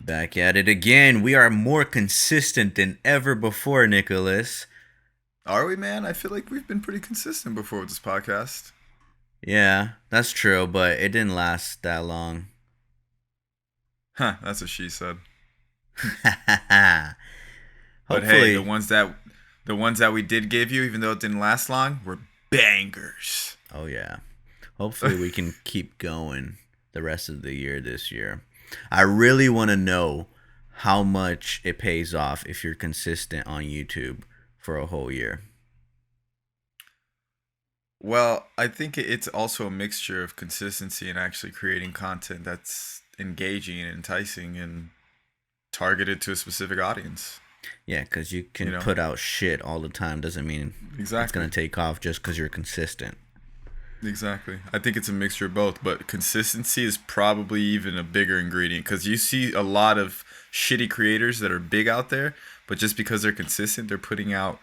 Back at it again. We are more consistent than ever before, Nicholas. Are we, man? I feel like we've been pretty consistent before with this podcast. Yeah, that's true, but it didn't last that long. Huh, that's what she said. But hey, the Hopefully. ones that the ones that we did give you, even though it didn't last long, were bangers. Oh, yeah. Hopefully, we can keep going the rest of the year this year. I really want to know how much it pays off if you're consistent on YouTube for a whole year. Well, I think it's also a mixture of consistency and actually creating content that's engaging and enticing and targeted to a specific audience. Yeah, because you You can know? put out shit all the time doesn't mean it's going Exactly. to take off just because you're consistent. Exactly. I think it's a mixture of both, but consistency is probably even a bigger ingredient because you see a lot of shitty creators that are big out there, but just because they're consistent, they're putting out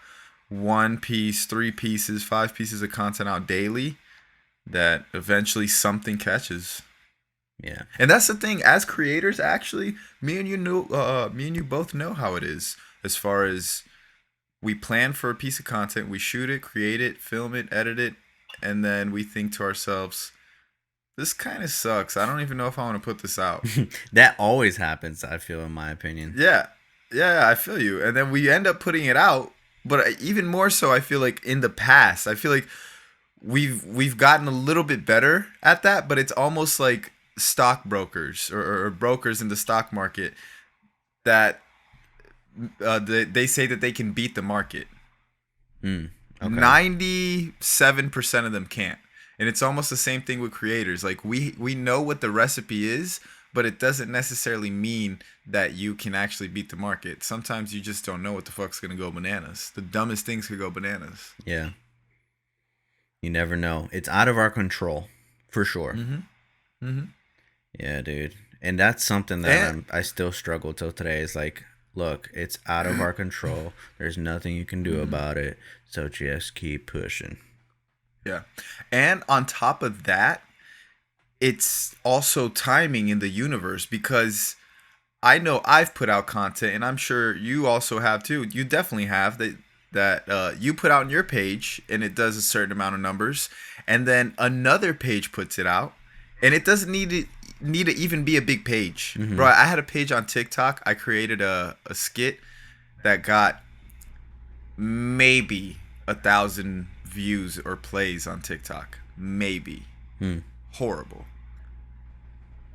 one piece, three pieces, five pieces of content out daily that eventually something catches. Yeah. And that's the thing, as creators, actually, me and you both know how it is as far as we plan for a piece of content, we shoot it, create it, film it, edit it, and then we think to ourselves, this kind of sucks. I don't even know if I want to put this out. That always happens, I feel, in my opinion. Yeah, yeah, I feel you. And then we end up putting it out, but even more so, I feel like in the past, I feel like we've gotten a little bit better at that, but it's almost like stockbrokers or brokers in the stock market that they say that they can beat the market. Mm, okay. 97% of them can't. And it's almost the same thing with creators. Like we know what the recipe is, but it doesn't necessarily mean that you can actually beat the market. Sometimes you just don't know what the fuck's going to go bananas. The dumbest things could go bananas. Yeah. You never know. It's out of our control, for sure. Mhm. Mhm. Yeah, dude. And that's something that And I still struggle till today. Is like, look, it's out of our control. There's nothing you can do mhm. about it. So just keep pushing. Yeah. And on top of that, it's also timing in the universe because I know I've put out content, and I'm sure you also have too. You definitely have that you put out on your page, and it does a certain amount of numbers, and then another page puts it out, and it doesn't need to even be a big page, bro. Mm-hmm. I had a page on TikTok. I created a skit that got maybe 1,000 views or plays on TikTok, maybe. Hmm. Horrible.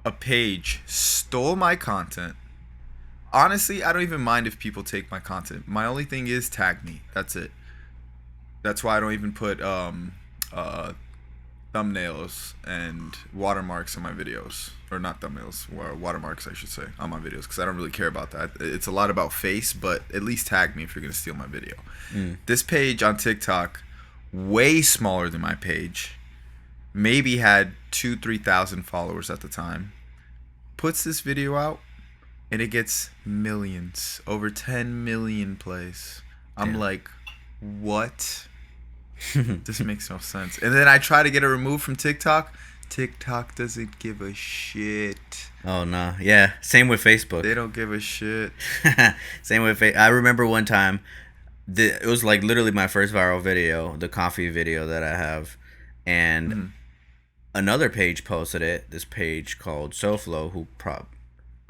A page stole my content. Honestly, I don't even mind if people take my content. My only thing is tag me. That's it. That's why I don't even put uh thumbnails and watermarks on my videos, or not thumbnails, watermarks I should say, on my videos, because I don't really care about that. It's a lot about face, but at least tag me if you're gonna steal my video. Mm. This page on TikTok, way smaller than my page, maybe had 2-3 thousand followers at the time, puts this video out and it gets millions, over 10 million plays. I'm Damn. like, what? This makes no sense. And then I try to get it removed from TikTok. TikTok doesn't give a shit. Oh no. Yeah. Same with Facebook. They don't give a shit. Same with I remember one time. It was like literally my first viral video, the coffee video that I have, and Mhm. another page posted it. This page called SoFlo, who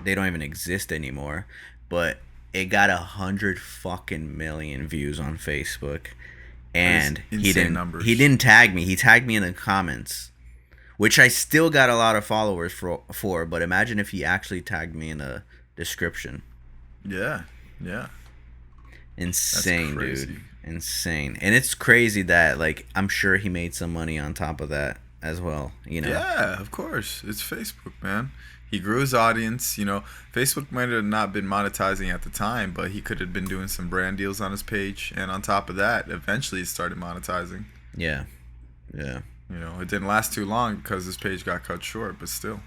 they don't even exist anymore, but it got 100 fucking million views on Facebook, That is and insane he numbers. didn't tag me. He tagged me in the comments, which I still got a lot of followers for. But imagine if he actually tagged me in the description. Yeah, yeah. That's Insane, dude. crazy. Insane. And it's crazy that like I'm sure he made some money on top of that as well, you know. Yeah, of course. It's Facebook, man. He grew his audience. Facebook might have not been monetizing at the time, but he could have been doing some brand deals on his page. And on top of that, eventually it started monetizing. Yeah. Yeah. It didn't last too long because his page got cut short, but still.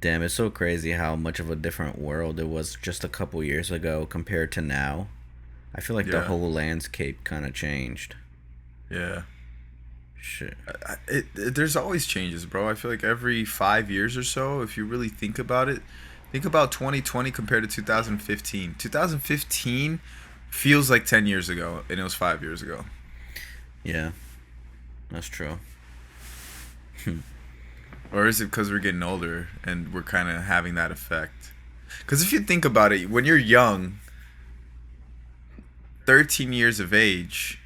Damn, it's so crazy how much of a different world it was just a couple years ago compared to now. I feel like the Yeah, whole landscape kind of changed. yeah. Shit. There's always changes, bro. I feel like every 5 years or so, if you really think about it, Think about 2020 compared to 2015. 2015 feels like 10 years ago, and it was 5 years ago. Yeah, that's true. Or is it because we're getting older and we're kind of having that effect? Because if you think about it, when you're young, 13 years of age,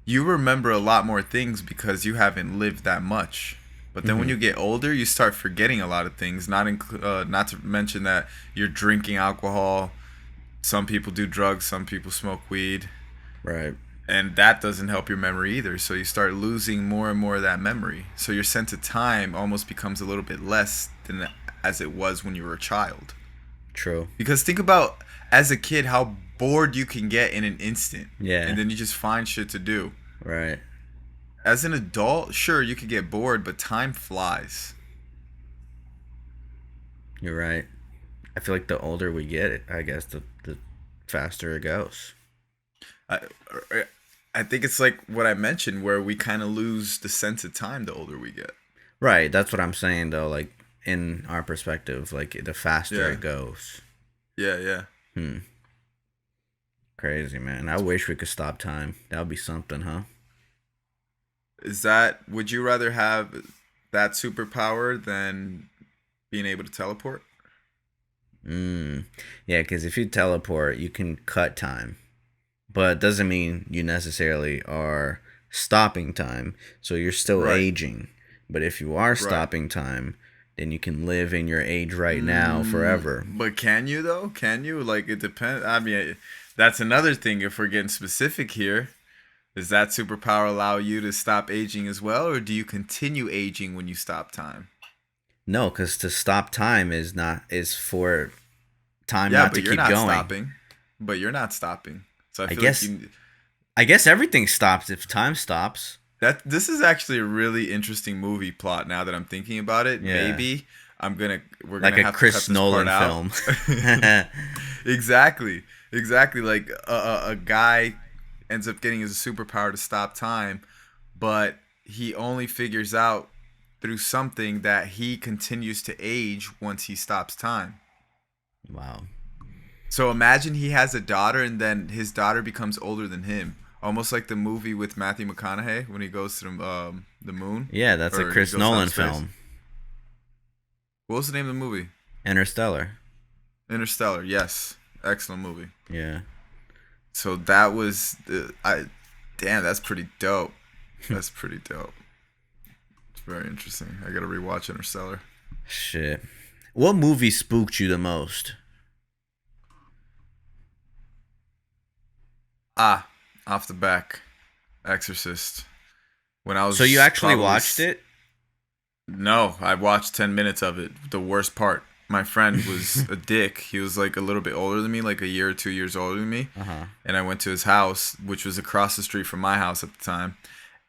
you remember a lot more things because you haven't lived that much. But then when Hmm. you get older, you start forgetting a lot of things. Not to mention that you're drinking alcohol. Some people do drugs. Some people smoke weed, Right. and that doesn't help your memory either. So you start losing more and more of that memory. So your sense of time almost becomes a little bit less than as it was when you were a child. True. Because think about as a kid how bored you can get in an instant, and Yeah. then you just find shit to do. Right. As an adult, sure, you could get bored, but time flies. You're right. I feel like the older we get, I guess the faster it goes. I, I think it's like what I mentioned, where we kind of lose the sense of time the older we get. Right. That's what I'm saying though. Like in our perspective, like the faster Yeah, it goes. yeah, yeah. Hmm. Crazy, man. I wish we could stop time. That would be something, huh? Would you rather have that superpower than being able to teleport? Mm. Yeah, because if you teleport, you can cut time, but it doesn't mean you necessarily are stopping time. So you're still Right, aging. But if you are right. stopping time, then you can live in your age right now forever. But can you though? Can you? Like it depends. I mean, that's another thing. If we're getting specific here, does that superpower allow you to stop aging as well, or do you continue aging when you stop time? No, because to stop time is for time Yeah, not but to you're keep not going. stopping. But you're not stopping. So I I feel like guess you I guess everything stops if time stops. that this is actually a really interesting movie plot now that I'm thinking about it. Yeah, Maybe we're like gonna a have to cut Chris this part Nolan out. film. Exactly. Exactly. Like a guy ends up getting his superpower to stop time, but he only figures out through something that he continues to age once he stops time. Wow. So imagine he has a daughter and then his daughter becomes older than him. Almost like the movie with Matthew McConaughey when he goes to the moon Yeah, that's a or he Chris goes out Nolan of space. film. What was the name of the movie? Interstellar. Interstellar. Yes. Excellent movie. Yeah. So that was damn, that's pretty dope. That's pretty dope. It's very interesting. I got to rewatch Interstellar. Shit. What movie spooked you the most? Ah, off the back. Exorcist. When I So you was actually probably watched it? no, I watched 10 minutes of it. The worst part. My friend was a dick. He was like a little bit older than me, like a year or 2 years older than me. Uh-huh. And I went to his house, which was across the street from my house at the time.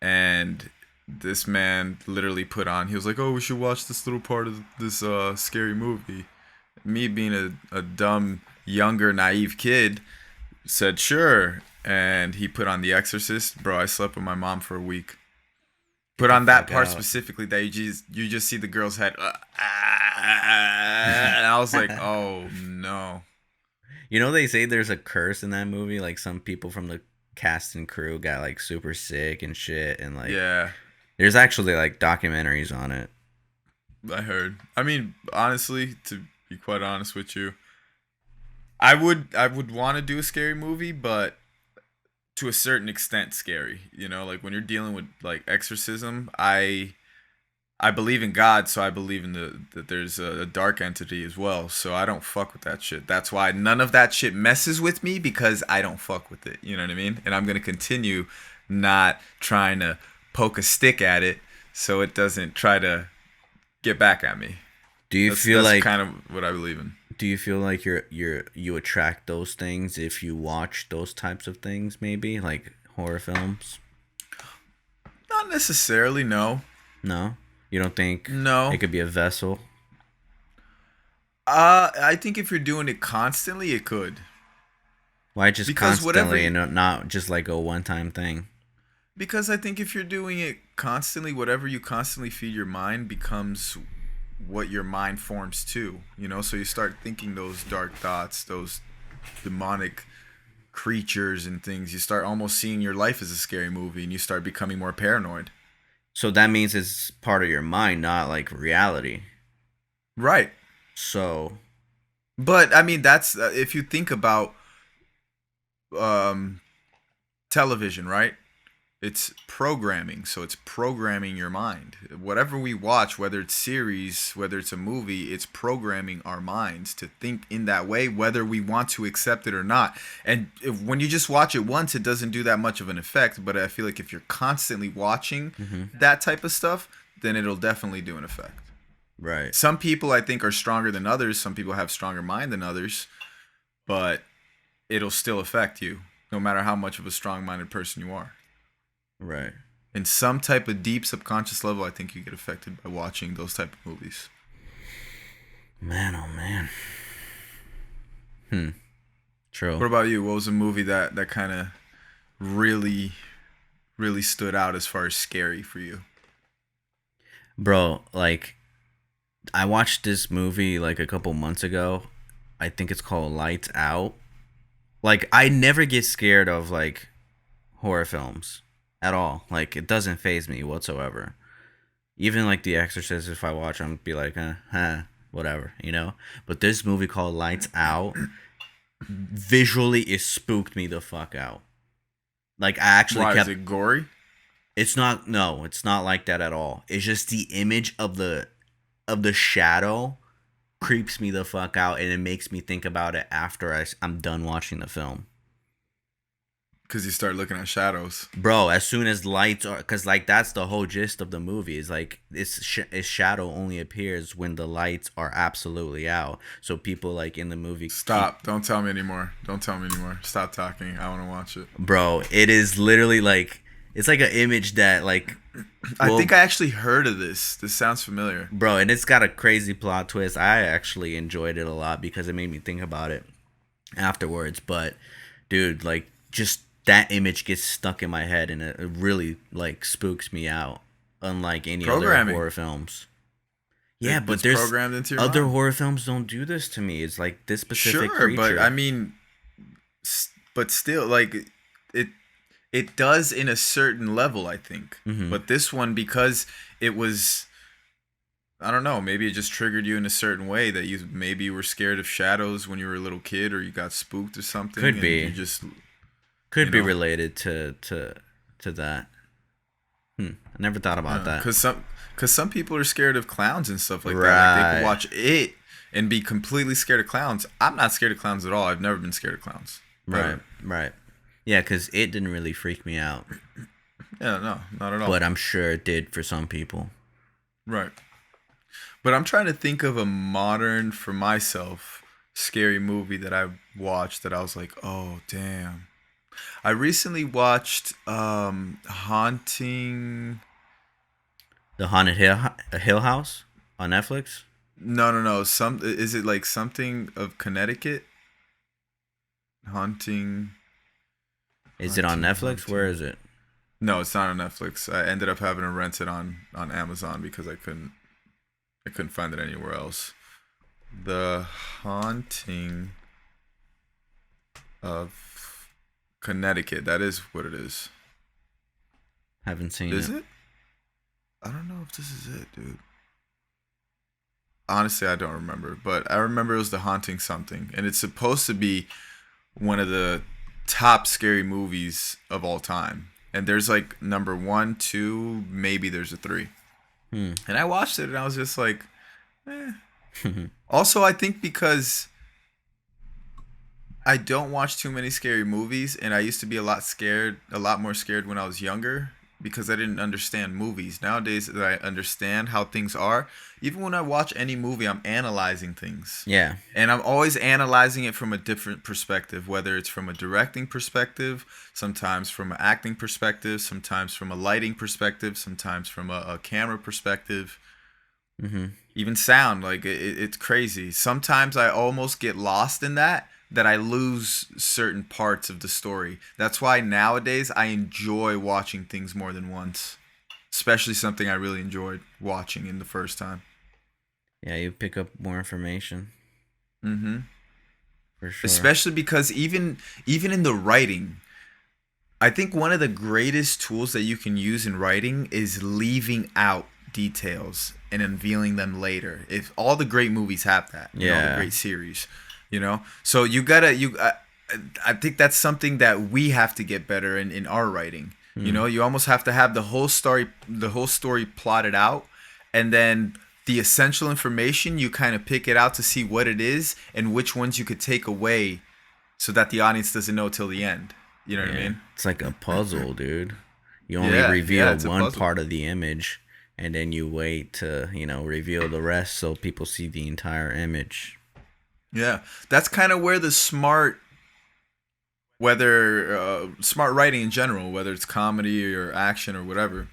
And this man literally put on, he was like, "Oh, we should watch this little part of this scary movie." Me being a dumb, younger, naive kid, said, "Sure." And he put on The Exorcist. Bro, I slept with my mom for a week. Get Put the on that fuck part out. specifically that you just see the girl's head, and I was like, "Oh no." You know they say there's a curse in that movie. Like some people from the cast and crew got like super sick and shit, and like Yeah, there's actually like documentaries on it. I heard. I mean, honestly, to be quite honest with you, I would want to do a scary movie, but to a certain extent scary. Like when you're dealing with like exorcism, I believe in God, so I believe in that there's a dark entity as well. So I don't fuck with that shit. That's why none of that shit messes with me because I don't fuck with it. You know what I mean? And I'm gonna continue not trying to poke a stick at it so it doesn't try to get back at me. Do you That's feel that's like kind of what I believe in. do you feel like you attract those things if you watch those types of things maybe like horror films? Not necessarily, no. No? You don't think it No. could be a vessel? I think if you're doing it constantly, it could. Why just Because whatever constantly and not just like a one-time thing? Because I think if you're doing it constantly, whatever you constantly feed your mind becomes what your mind forms to, so you start thinking those dark thoughts, those demonic creatures and things. You start almost seeing your life as a scary movie, and you start becoming more paranoid. So that means it's part of your mind, not like reality. Right. So, But I mean, that's if you think about um, television, right? It's programming, so it's programming your mind. Whatever we watch, whether it's series, whether it's a movie, it's programming our minds to think in that way, whether we want to accept it or not. And when you just watch it once, it doesn't do that much of an effect. But I feel like if you're constantly watching that type of stuff, then it'll definitely do an effect. right. Some people I think are stronger than others. Some people have stronger mind than others, but it'll still affect you, no matter how much of a strong-minded person you are. Right. In some type of deep subconscious level, I think you get affected by watching those type of movies. Man, oh man. True. What about you? What was a movie that kind of really, really stood out as far as scary for you? Bro, like I watched this movie like a couple months ago. I think it's called Lights Out. Like I never get scared of like horror films at all. Like it doesn't faze me whatsoever. Even like The Exorcist, if I watch, I'm be like, whatever, you know. But this movie called Lights Out, visually, it spooked me the fuck out. Like I actually Why kept. is it gory? It's not. No, it's not like that at all. It's just the image of the shadow creeps me the fuck out, and it makes me think about it after I'm done watching the film. Because you start looking at shadows. Bro, as soon as lights are, because like that's the whole gist of the movie is like its shadow only appears when the lights are absolutely out. So people like in the movie Stop! Don't tell me anymore. Don't tell me anymore. Stop talking. I want to watch it. Bro, it is literally like it's like an image that like I think I actually heard of this. This sounds familiar. Bro, and it's got a crazy plot twist. I actually enjoyed it a lot because it made me think about it afterwards. But dude, like just that image gets stuck in my head and it really like spooks me out, unlike any other horror films. Yeah, but there's programmed into your other mind. horror films don't do this to me. It's like this specific creature. But I mean, but still, like it does in a certain level, I think. But this one, because it was, I don't know, maybe it just triggered you in a certain way that you maybe you were scared of shadows when you were a little kid, or you got spooked or something. Could be. You just could be related to that. I never thought about that. Because some people are scared of clowns and stuff like that. Like they could watch it and be completely scared of clowns. I'm not scared of clowns at all. I've never been scared of clowns. Right. Yeah, because it didn't really freak me out. Yeah, no, not at all. But I'm sure it did for some people. Right. But I'm trying to think of a modern, for myself, scary movie that I watched that I was like, oh, damn. I recently watched Haunting... The Haunted Hill House on Netflix? No. Is it like something of Connecticut? Haunting... Is it on Netflix? Haunting. Where is it? No, it's not on Netflix. I ended up having to rent it on Amazon because I couldn't find it anywhere else. The Haunting of Connecticut. That is what it is. Haven't seen Is it? I don't know if this is it, dude. Honestly, I don't remember. But I remember it was The Haunting something. And it's supposed to be one of the top scary movies of all time. And there's like number 1, 2, maybe there's a 3. And I watched it and I was just like, eh. Also, I think because I don't watch too many scary movies, and I used to be a lot more scared when I was younger because I didn't understand movies. Nowadays that I understand how things are, even when I watch any movie, I'm analyzing things. Yeah. And I'm always analyzing it from a different perspective, whether it's from a directing perspective, sometimes from an acting perspective, sometimes from a lighting perspective, sometimes from a camera perspective. Even sound, like it's crazy. Sometimes I almost get lost in that I lose certain parts of the story. That's why nowadays I enjoy watching things more than once, especially something I really enjoyed watching in the first time. Yeah, you pick up more information Mm-hmm. for sure. Especially because even in the writing, I think one of the greatest tools that you can use in writing is leaving out details and unveiling them later. If all the great movies have that, and all the Yeah. great series, so you gotta you. I think that's something that we have to get better in our writing. Hmm. You almost have to have the whole story plotted out, and then the essential information you kind of pick it out to see what it is and which ones you could take away so that the audience doesn't know till the end. You know what I Yeah. mean? It's like a puzzle, dude. You only Yeah, reveal it's a one puzzle. part of the image and then you wait to, reveal the rest so people see the entire image. Yeah, that's kind of where the smart writing in general, whether it's comedy or action or whatever,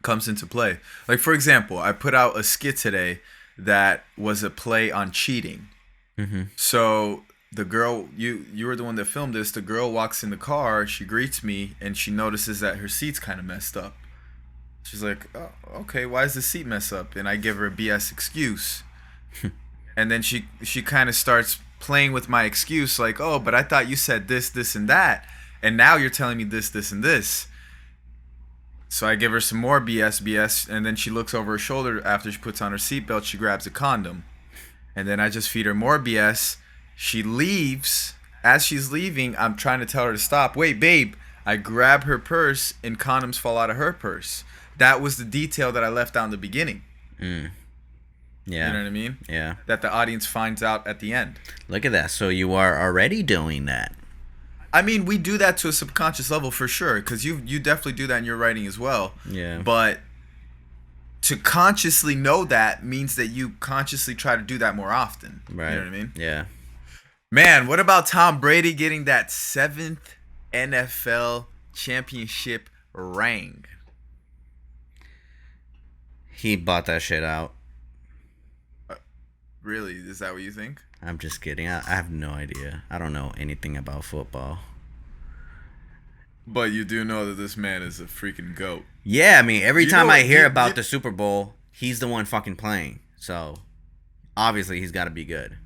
comes into play. Like for example, I put out a skit today that was a play on cheating. Hmm. So the girl, you were the one that filmed this. The girl walks in the car, she greets me, and she notices that her seat's kind of messed up. She's like, "Oh, okay, why is the seat messed up?" And I give her a BS excuse. And then she kind of starts playing with my excuse, like, "Oh, but I thought you said this and that, and now you're telling me this and this." So I give her some more BS, and then she looks over her shoulder after she puts on her seatbelt. She grabs a condom, and then I just feed her more BS. She leaves. As she's leaving, I'm trying to tell her to stop. Wait, babe. I grab her purse, and condoms fall out of her purse. That was the detail that I left out in the beginning. Mm. You Yeah. know what I mean? Yeah. That the audience finds out at the end. Look at that. So you are already doing that. I mean, we do that to a subconscious level for sure, because you definitely do that in your writing as well. Yeah. But to consciously know that means that you consciously try to do that more often. You know Right. what I mean? Yeah. Man, what about Tom Brady getting that seventh NFL championship ring? He bought that shit out. Uh, Really? Is that what you think? I'm just kidding. I have no idea. I don't know anything about football. But you do know that this man is a freaking goat. Yeah, I mean, every You know time I what? hear about the Super Bowl, he's the one fucking playing. So, obviously, he's got to be good.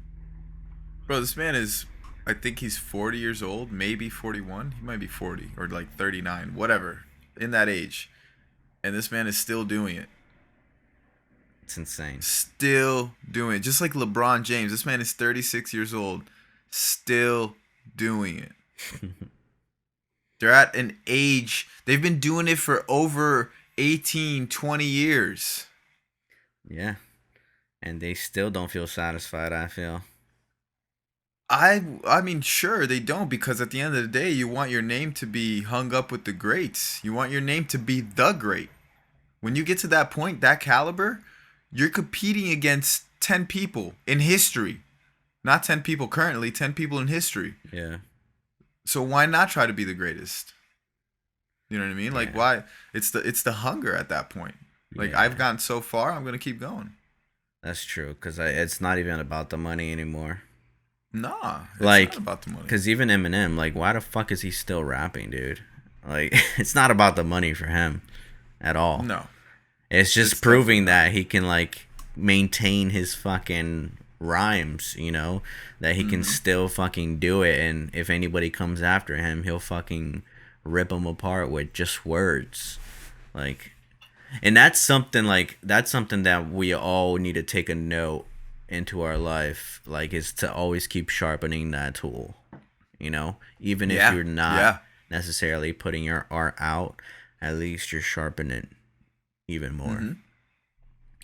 Bro, this man is, I think he's 40 years old, maybe 41. He might be 40 or like 39, whatever, in that age. And this man is still doing it. It's insane. Still doing it. Just like LeBron James. This man is 36 years old, still doing it. They're at an age, they've been doing it for over 18, 20 years. Yeah. And they still don't feel satisfied, I feel. I mean, sure, they don't, because at the end of the day, you want your name to be hung up with the greats. You want your name to be the great. When you get to that point, that caliber, you're competing against 10 people in history. Not 10 people currently, 10 people in history. Yeah. So why not try to be the greatest? You know what I mean? Like Yeah. why? It's the hunger at that point. Like Yeah. I've gotten so far, I'm going to keep going. That's true. Because it's not even about the money anymore. Nah, it's Like, not about the money. because even Eminem, like, why the fuck is he still rapping, dude? Like, it's not about the money for him at all. No. It's just It's proving that he can, like, maintain his fucking rhymes, that he can still fucking do it. And if anybody comes after him, he'll fucking rip them apart with just words. Like, and that's something that we all need to take a note into our life, like, is to always keep sharpening that tool, even if Yeah. you're not Yeah. necessarily putting your art out, at least you're sharpening it even more. Mhm.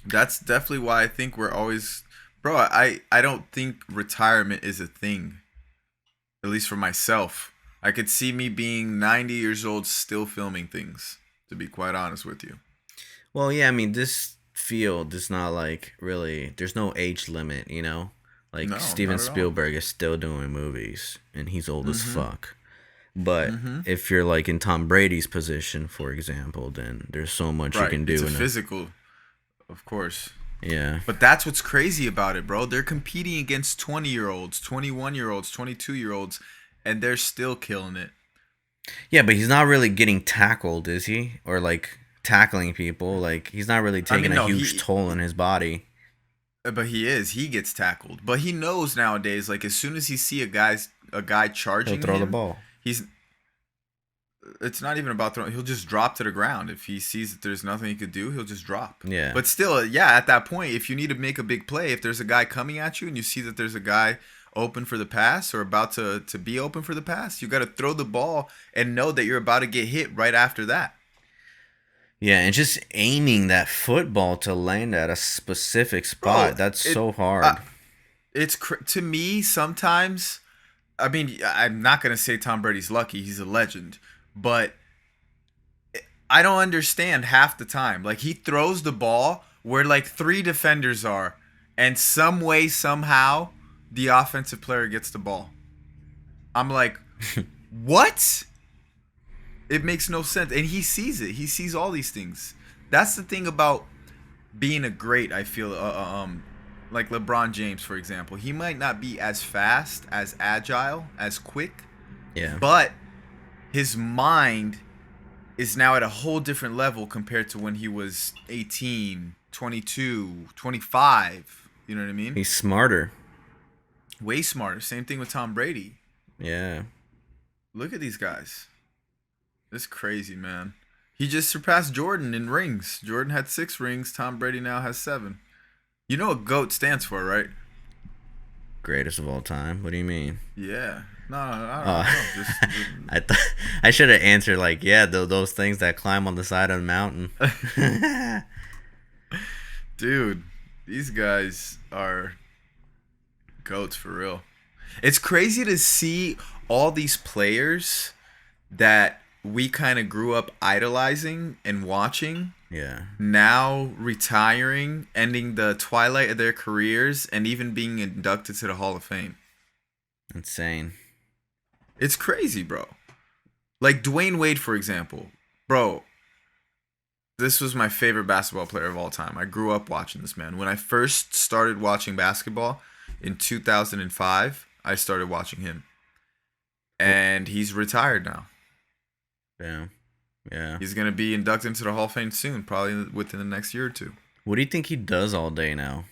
That's definitely why I think we're always, bro. I don't think retirement is a thing. At least for myself, I could see me being 90 years old still filming things. To be quite honest with you. Well, yeah, I mean, this field is not like really, there's no age limit, like No, Steven not at all. Spielberg is still doing movies and he's old as Mhm. fuck. But Mhm. if you're like in Tom Brady's position, for example, then there's so much you Right. can It's do a in physical, of course. yeah. But that's what's crazy about it, bro. They're competing against 20-year-olds, 21-year-olds, 22-year-olds, and they're still killing it. Yeah, but he's not really getting tackled, is he? Or like tackling people. Like, he's not really taking no, a huge toll on his body. But he gets tackled. But he knows nowadays, like as soon as he see a guy He'll charging throw the him, ball. he's it's not even about throwing. He'll just drop to the ground. If he sees that there's nothing he could do, he'll just drop. Yeah. But still, yeah, at that point, if you need to make a big play, if there's a guy coming at you and you see that there's a guy open for the pass or about to be open for the pass, you got to throw the ball and know that you're about to get hit right after that. Yeah, and just aiming that football to land at a specific spot, that's so hard. To me sometimes. I mean, I'm not gonna say Tom Brady's lucky; he's a legend, but I don't understand half the time. Like he throws the ball where like 3 defenders are, and some way somehow the offensive player gets the ball. I'm like, what? It makes no sense, and he sees it. He sees all these things. That's the thing about being a great. I feel like LeBron James, for example. He might not be as fast, as agile, as quick, Yeah. but his mind is now at a whole different level compared to when he was 18, 22, 25. You know what I mean? He's smarter. Way smarter. Same thing with Tom Brady. Yeah. Look at these guys. It's crazy, man. He just surpassed Jordan in rings. Jordan had 6 rings. Tom Brady now has 7. You know what GOAT stands for, right? Greatest of all time. What do you mean? Yeah. No, I don't know. I should have answered like, yeah, those things that climb on the side of the mountain. Dude, these guys are GOATs for real. It's crazy to see all these players that we kind of grew up idolizing and watching. Yeah. Now retiring, ending the twilight of their careers, and even being inducted to the Hall of Fame. Insane. It's crazy, bro. Like Dwayne Wade, for example. Bro, this was my favorite basketball player of all time. I grew up watching this man. When I first started watching basketball in 2005, I started watching him. And he's retired now. Yeah. Yeah. He's going to be inducted into the Hall of Fame soon, probably within the next year or 2. What do you think he does all day now?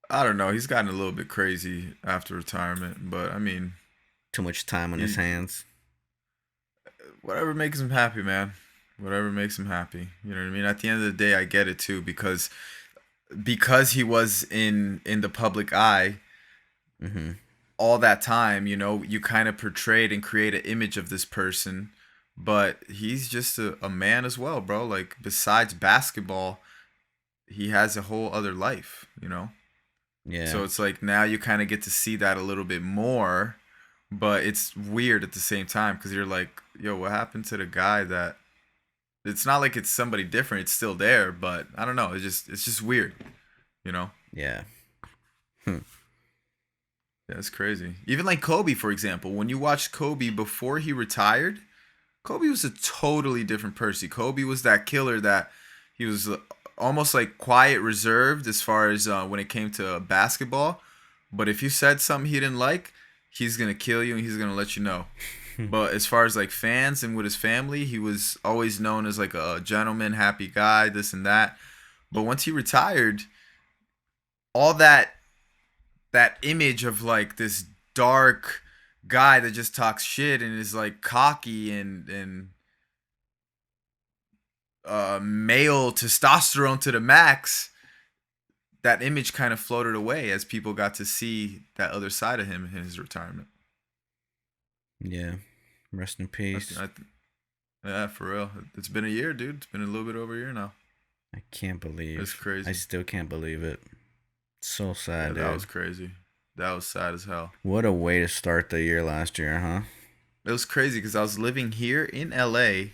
I don't know. He's gotten a little bit crazy after retirement, but I mean, Too much time on his hands. whatever makes him happy, man. Whatever makes him happy. You know what I mean? At the end of the day, I get it too, because he was in the public eye all that time, you know, you kind of portrayed and create an image of this person, but he's just a man as well, bro. Like besides basketball, he has a whole other life, you know? Yeah. So it's like now you kind of get to see that a little bit more, but it's weird at the same time because you're like, yo, what happened to the guy that? It's not like it's somebody different. It's still there, but I don't know. It's just weird, you know? Yeah. Yeah, it's crazy. Even like Kobe, for example. When you watched Kobe before he retired, Kobe was a totally different person. Kobe was that killer that he was almost like quiet, reserved as far as when it came to basketball. But if you said something he didn't like, he's going to kill you and he's going to let you know. But as far as like fans and with his family, he was always known as like a gentleman, happy guy, this and that. But once he retired, all that image of like this dark guy that just talks shit and is like cocky and male testosterone to the max, that image kind of floated away as people got to see that other side of him in his retirement. Yeah. Rest in peace. Yeah, for real. It's been a year, dude. It's been a little bit over a year now. I can't believe. It's crazy. I still can't believe it. So sad, Yeah, dude. that was crazy. That was sad as hell. What a way to start the year last year, huh? It was crazy because I was living here in LA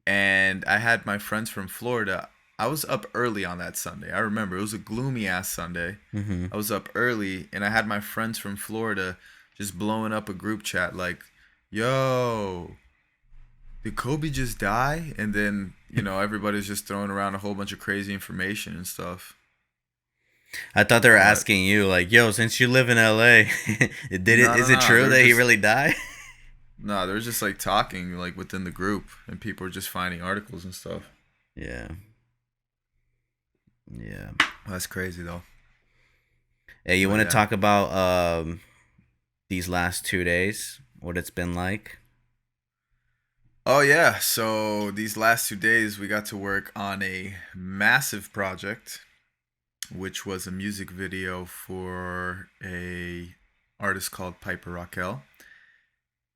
and I had my friends from Florida. I was up early on that Sunday. I remember it was a gloomy ass Sunday. I was up early and I had my friends from Florida just blowing up a group chat like, yo, did Kobe just die? And then, you know, everybody's just throwing around a whole bunch of crazy information and stuff. I thought they were asking you, like, yo, since you live in LA, is it true that he really died? No, they were just like talking like within the group and people were just finding articles and stuff. Yeah. Yeah. That's crazy though. Hey, you But want to yeah. talk about these last 2 days? What it's been like? Oh yeah. So these last 2 days we got to work on a massive project, which was a music video for a artist called Piper Raquel.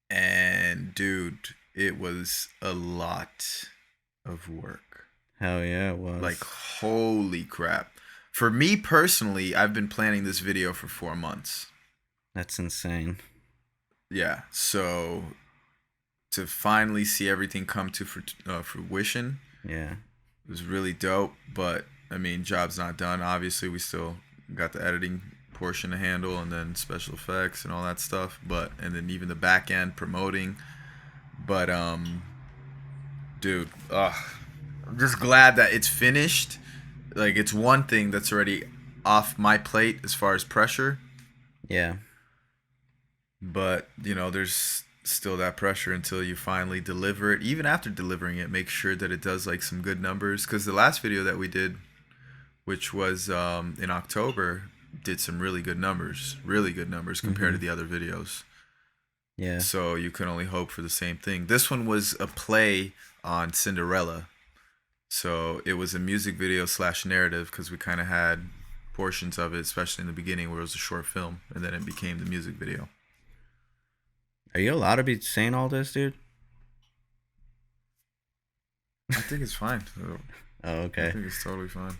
And dude, it was a lot of work. Hell yeah, it Like was. holy crap. For me personally, I've been planning this video for 4 months. That's insane. Yeah. So to finally see everything come to fruition Yeah. was really dope. But I mean, job's not done. Obviously, we still got the editing portion to handle, and then special effects and all that stuff. But and then even the back end promoting. But dude, I'm just glad that it's finished. Like it's one thing that's already off my plate as far as pressure, Yeah. but there's still that pressure until you finally deliver it. Even after delivering it, make sure that it does like some good numbers. Because the last video that we did, which was in October, did some really good numbers compared Mm-hmm. to the other videos. Yeah. So you can only hope for the same thing. This one was a play on Cinderella. So it was a music video slash narrative because we kind of had portions of it, especially in the beginning where it was a short film, and then it became the music video. Are you allowed to be saying all this, dude? I think it's fine. Oh, I okay. think it's totally fine.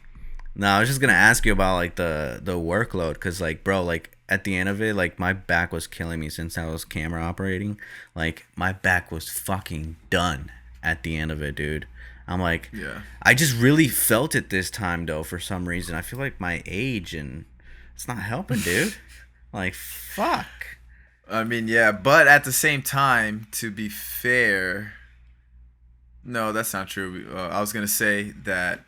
No, I was just gonna ask you about like the workload, cause like, bro, like at the end of it, like my back was killing me since I was camera operating. Like my back was fucking done at the end of it, dude. I'm like, Yeah. I just really felt it this time though. For some reason, I feel like my age and it's not helping, dude. Like, fuck. I mean, yeah, but at the same time, to be fair, no, that's not true. I was gonna say that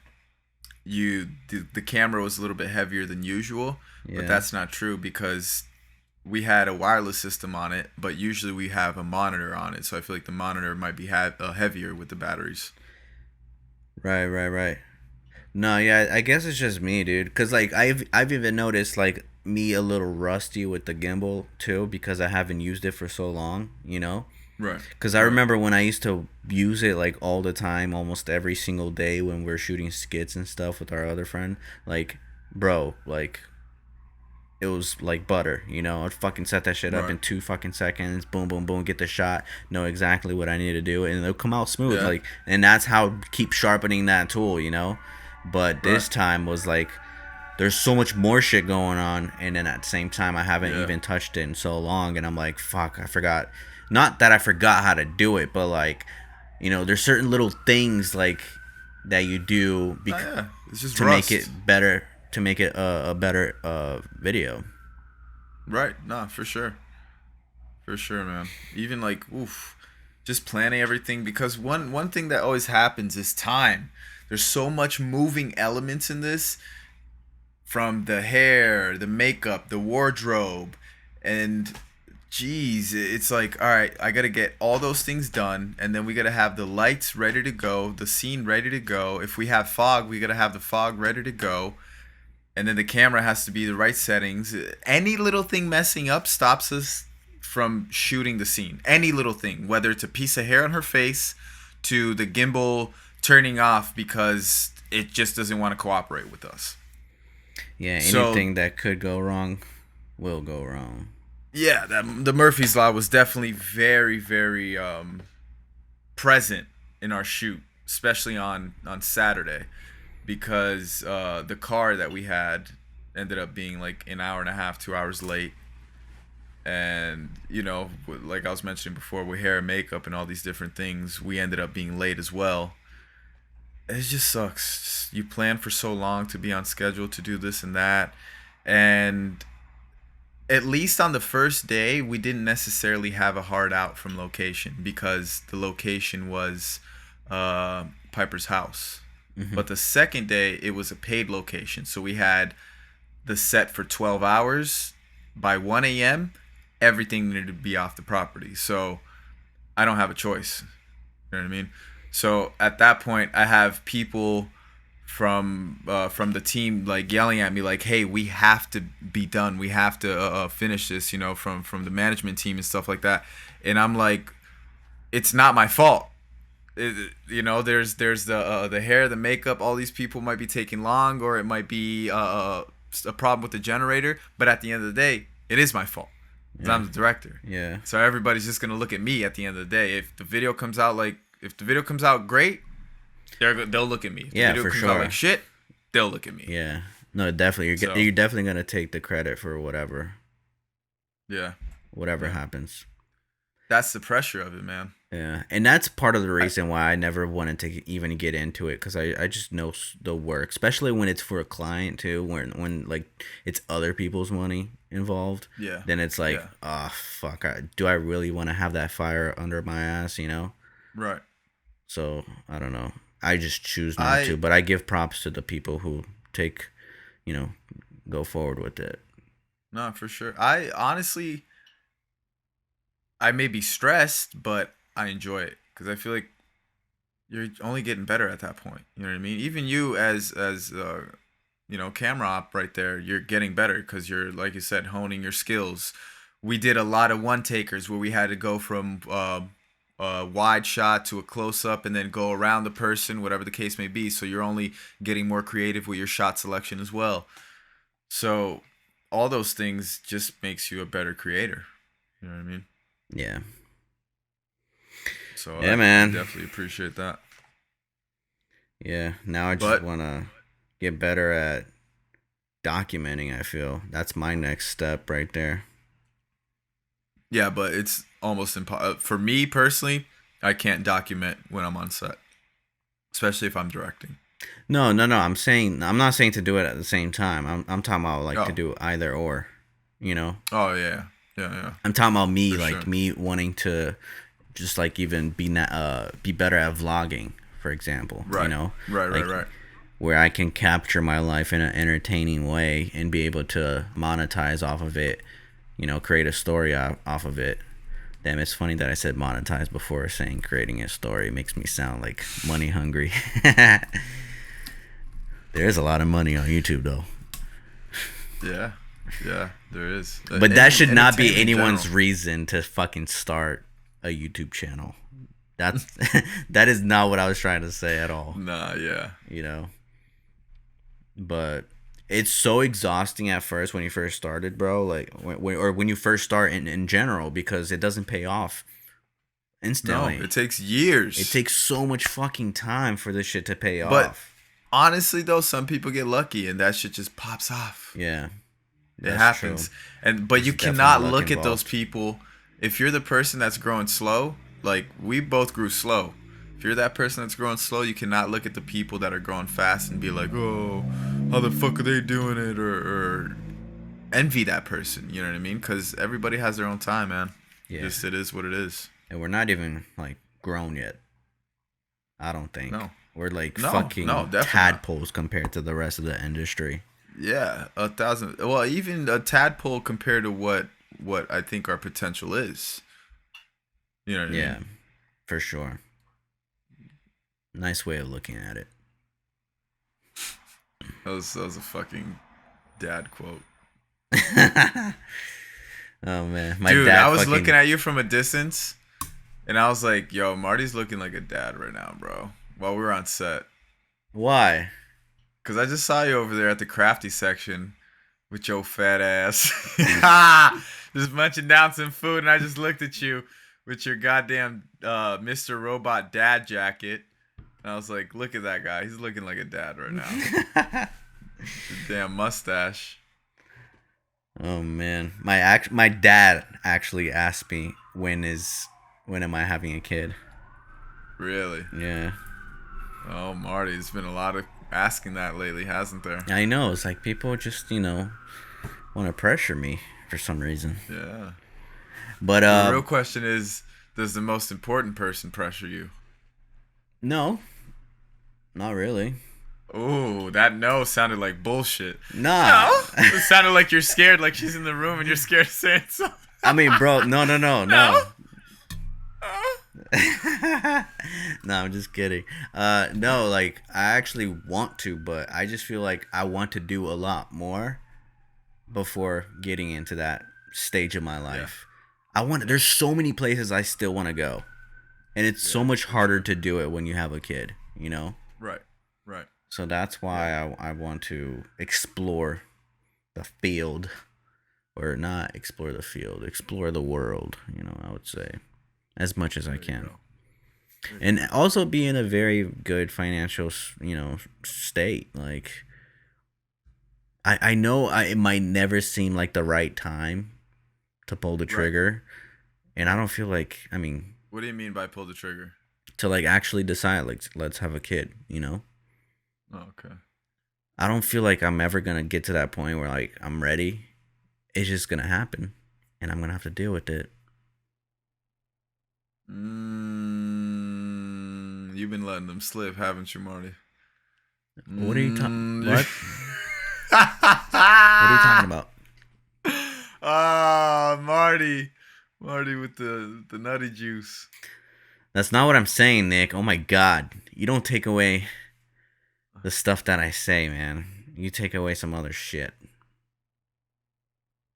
the camera was a little bit heavier than usual, but Yeah. that's not true because we had a wireless system on it, but usually we have a monitor on it. So I feel like the monitor might be heavier with the batteries. Right. Right. Right. No, yeah, I guess it's just me, dude. Cause like I've even noticed like me a little rusty with the gimbal too because I haven't used it for so long, you know. Right. Cause I Right. remember when I used to use it like all the time, almost every single day when we are shooting skits and stuff with our other friend. Like, bro, like it was like butter, you know. I'd fucking set that shit up Right. in 2 fucking seconds. Boom, boom, boom. Get the shot. Know exactly what I need to do, and it'll come out smooth. Yeah. Like, and that's how keep sharpening that tool, you know. But Right. this time was like there's so much more shit going on, and then at the same time I haven't Yeah. even touched it in so long, and I'm like, fuck, I forgot. Not that I forgot how to do it, but like, there's certain little things like that you do Oh yeah. It's just to make rust. it better, to make it a better video. Right. Nah, for sure. For sure, man. Even like oof, just planning everything because one thing that always happens is time. There's so much moving elements in this, from the hair, the makeup, the wardrobe, and geez, it's like, all right, I gotta get all those things done, and then we gotta have the lights ready to go, the scene ready to go. If we have fog, we gotta have the fog ready to go, and then the camera has to be the right settings. Any little thing messing up stops us from shooting the scene. Any little thing, whether it's a piece of hair on her face, to the gimbal turning off because it just doesn't want to cooperate with us. Yeah, So anything that could go wrong will go wrong. yeah, the Murphy's Law was definitely very, very present in our shoot, especially on Saturday, because the car that we had ended up being like an hour and a half, 2 hours late, and like I was mentioning before, with hair and makeup and all these different things, we ended up being late as well. It just sucks. You plan for so long to be on schedule to do this and that, and at least on the first day, we didn't necessarily have a hard out from location because the location was Piper's house. Hmm. But the second day, it was a paid location. So we had the set for 12 hours. By 1 a.m., everything needed to be off the property. So I don't have a choice. You know what I mean? So at that point, I have people from the team like yelling at me like, hey, we have to be done, we have to finish this, you know, from the management team and stuff like that. And I'm like, it's not my fault. You know, there's the hair, the makeup, all these people might be taking long, or it might be a problem with the generator, but at the end of the day, it is my fault. Yeah. I'm the director. Yeah. So everybody's just gonna look at me at the end of the day. If the video comes out great, they'll look at me. If the video for comes sure. out like shit, they'll look at me. Yeah. No, definitely. You're definitely gonna take the credit for whatever. Yeah. Whatever happens. That's the pressure of it, man. Yeah, and that's part of the reason why I never wanted to even get into it, because I just know the work, especially when it's for a client too, when like it's other people's money involved. Yeah. Then it's like, oh fuck, do I really want to have that fire under my ass, you know? Right. So I don't know. I just choose not to, but I give props to the people who take, you know, go forward with it. No, for sure. I honestly, I may be stressed, but I enjoy it because I feel like you're only getting better at that point. You know what I mean? Even you as you know, camera op right there, you're getting better because you're, like you said, honing your skills. We did a lot of one takers where we had to go from a wide shot to a close up and then go around the person, whatever the case may be. So you're only getting more creative with your shot selection as well. So all those things just makes you a better creator. You know what I mean? Yeah. So yeah, I man. definitely appreciate that. Yeah. Now I just want to get better at documenting. I feel that's my next step right there. Yeah, but it's almost impossible. For me personally, I can't document when I'm on set, especially if I'm directing. No. I'm not saying to do it at the same time. I'm talking about like to do either or, you know? Oh, yeah. Yeah. I'm talking about me, For like sure. me wanting to just like even be better at vlogging, for example. Right. You know? Right. Where I can capture my life in an entertaining way and be able to monetize off of it, you know, create a story off of it. Damn, it's funny that I said monetize before saying creating a story. It makes me sound like money hungry. There is a lot of money on YouTube though. Yeah, there is. But that should not be anyone's reason to fucking start a YouTube channel. That is not what I was trying to say at all. Nah, yeah. You know? But it's so exhausting at first when you first started, bro. Like when you first start in general, because it doesn't pay off instantly. No, it takes years. It takes so much fucking time for this shit to pay off. But honestly, though, some people get lucky and that shit just pops off. Yeah, it happens. True. But you cannot look at those people. If you're the person that's growing slow, like we both grew slow. If you're that person that's growing slow, you cannot look at the people that are growing fast and be like, oh, how the fuck are they doing it? Or envy that person. You know what I mean? Because everybody has their own time, man. Yeah. Just it is what it is. And we're not even like grown yet. I don't think. No. We're like fucking tadpoles compared to the rest of the industry. Yeah, 1,000. Well, even a tadpole compared to what I think our potential is. You know what I mean? Yeah, for sure. Nice way of looking at it. That was a fucking dad quote. Oh man, dude, I was looking at you from a distance, and I was like, "Yo, Marty's looking like a dad right now, bro." While we were on set. Why? Because I just saw you over there at the crafty section with your fat ass. Just munching down some food, and I just looked at you with your goddamn Mr. Robot dad jacket. And I was like, look at that guy. He's looking like a dad right now. Damn mustache. Oh, man. My dad actually asked me, when am I having a kid? Really? Yeah. Oh, Marty, there's been a lot of asking that lately, hasn't there? I know. It's like people just, want to pressure me for some reason. Yeah. But the real question is, does the most important person pressure you? No. Not really. Oh, that no sounded like bullshit. Nah. No? It sounded like you're scared, like she's in the room and you're scared of saying something. I mean, bro, no. No, I'm just kidding. No, like I actually want to, but I just feel like I want to do a lot more before getting into that stage of my Yeah. life. I want. There's so many places I still want to go, and it's so Yeah, much for harder sure. to do it when you have a kid. You know. Right. Right. So that's Yeah. why I want to explore the field, or not explore the field, explore the world. You know, I would say as much as I There you can. go. There you And go. also be in a very good financial, state. Like I know it might never seem like the right time to pull the Right. trigger, and I Right. don't feel like, I mean, What do you mean by pull the trigger? to like actually decide like let's have a kid. Oh, okay. I don't feel like I'm ever gonna get to that point where like I'm ready. It's just gonna happen, and I'm gonna have to deal with it. You've been letting them slip, haven't you, Marty? What are you talking? Mm. What? What are you talking about? Ah, Marty. Marty with the nutty juice. That's not what I'm saying, Nick. Oh my God, you don't take away the stuff that I say, man. You take away some other shit.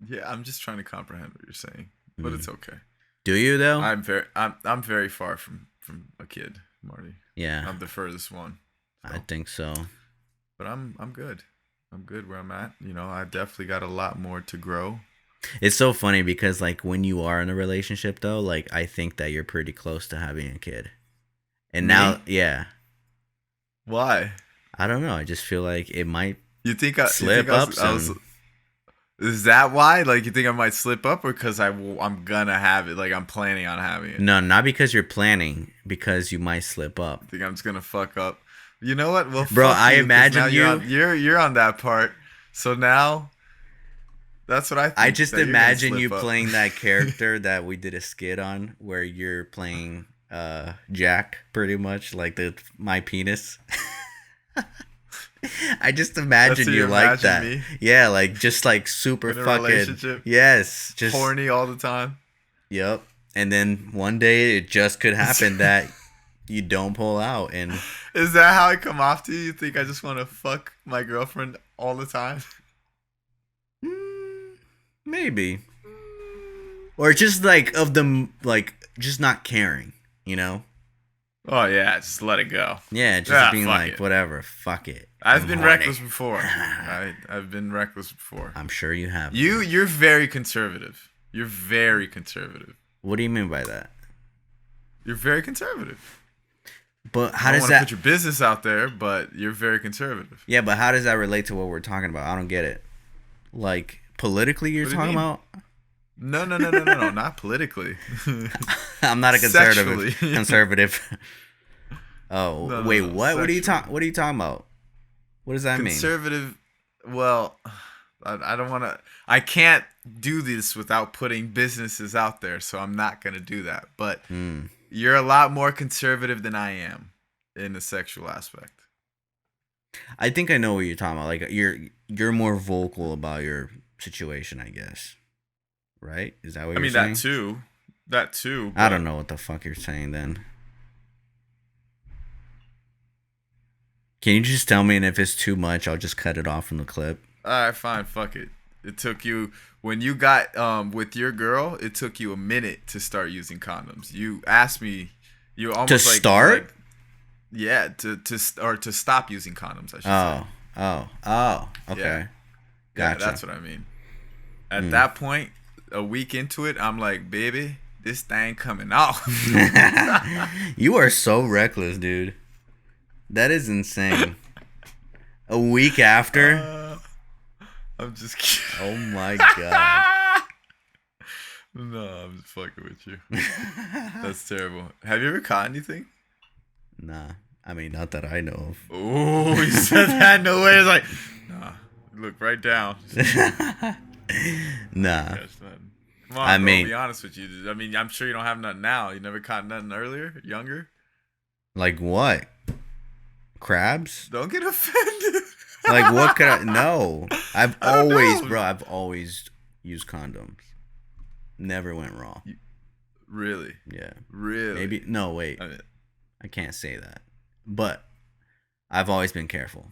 Yeah, I'm just trying to comprehend what you're saying, but Mm. it's okay. Do you though? I'm very far from a kid, Marty. Yeah, I'm the furthest one. I So, think so. but I'm good. I'm good where I'm at. I definitely got a lot more to grow. It's so funny because like when you are in a relationship though, like I think that you're pretty close to having a kid. And now, Me? yeah, Why? I don't know. I just feel like it might You think slip up I was soon. is that why? Like you think I might slip up or cuz I'm gonna have it, like I'm planning on having it. No, not because you're planning, because you might slip up. I think I'm just going to fuck up. You know what? Well, Bro, fuck I you cuz now imagine you you're on that part. So now that's what I I think, just that you're going to imagine you slip up. playing that character that we did a skit on where you're playing Jack pretty much like the my penis. I just That's imagine who you you like imagine that. me Yeah, like just like super in a fucking relationship, yes, just horny all the time. yep. And then one day it just could happen that you don't pull out and Is that how I come off to you? You think I just want to fuck my girlfriend all the time? mm, maybe, or just like of them like just not caring, you know? Oh yeah, just let it go. Yeah, just Ah, being fuck like it. whatever, fuck it. I've I'm been horny. reckless before. I've been reckless before. I'm sure you have. You're very conservative. You're very conservative. What do you mean by that? You're very conservative. But I how don't does want to put that? your business out there, but you're very conservative. Yeah, but how does that relate to what we're talking about? I don't get it. Like politically, you're What do you talking mean? about? No, no, no, no, no, no, not politically. I'm not a conservative. Sexually. Conservative. Oh No, no, wait, no, what? What are you sexually. talking? What are you talking about? What does that mean? Conservative. Well, I don't want to. I can't do this without putting businesses out there, so I'm not gonna do that. But Hmm. you're a lot more conservative than I am in the sexual aspect. I think I know what you're talking about. Like you're more vocal about your situation, I guess. Right? Is that what I you're mean saying? that too. I But don't know what the fuck you're saying then. Can you just tell me, and if it's too much, I'll just cut it off from the clip? all right, fine, fuck it. It took you when you got with your girl. It took you a minute to start using condoms. You asked me. You To almost start? yeah, or to stop using condoms, I should say. Oh. Okay. Yeah. Yeah, Gotcha. that's what I mean. At Mm. that point, a week into it, I'm like, baby, this thing coming off. You are so reckless, dude. That is insane. A week after? Uh, I'm just kidding. Oh my god. No, I'm just fucking with you. That's terrible. Have you ever caught anything? Nah. I mean, not that I know Oh, you said that no way. It's like, nah, look right down. of. Nah. Catch nothing. Come on, I bro. mean, Be honest with you. I mean, I'm sure you don't have nothing now. You never caught nothing earlier, younger. like what? Crabs? Don't get offended. Like what could I? No. I've I don't always, know. bro, I've always used condoms. Never went wrong. Really? Yeah. Really? Maybe no, wait. I mean, I can't say that. But I've always been careful.